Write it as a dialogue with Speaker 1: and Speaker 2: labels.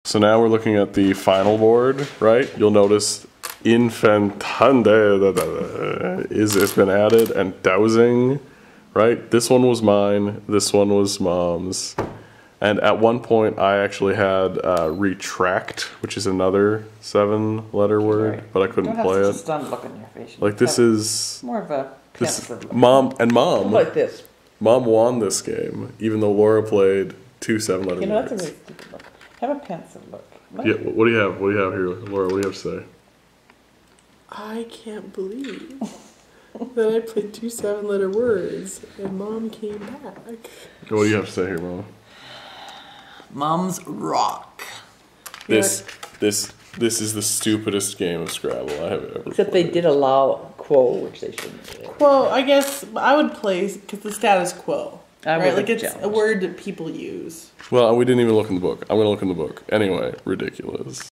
Speaker 1: So now we're looking at the final board, right? You'll notice Infantande has been added, and Dowsing, right? This one was mine, this one was Mom's. And at one point I actually had Retract, which is another 7-letter word,
Speaker 2: Right.
Speaker 1: but I couldn't play
Speaker 2: Don't have
Speaker 1: it.
Speaker 2: such a stunned look on your face. You
Speaker 1: Like this
Speaker 2: have
Speaker 1: is...
Speaker 2: more of a
Speaker 1: This,
Speaker 2: pensive look.
Speaker 1: Mom
Speaker 3: How about this?
Speaker 1: Mom won this game, even though Laura played 2 7-letter
Speaker 2: You know, that's a
Speaker 1: words.
Speaker 2: really stupid look. Have a pensive look. What?
Speaker 1: Yeah, what do you have? What do you have here, Laura? What do you have to say?
Speaker 3: I can't believe that I played 2 7-letter words and Mom came back.
Speaker 1: What do you have to say here, Mom?
Speaker 2: Mom's rock.
Speaker 1: This is the stupidest game of Scrabble I have ever
Speaker 3: Except they
Speaker 1: played.
Speaker 3: did allow quo, which they shouldn't do.
Speaker 4: Quo, I guess I would play because the status quo.
Speaker 2: I
Speaker 4: Right?
Speaker 2: would
Speaker 4: Like it's a
Speaker 2: challenge.
Speaker 4: word that people use.
Speaker 1: Well, we didn't even look in the book. I'm gonna look in the book. Anyway, ridiculous.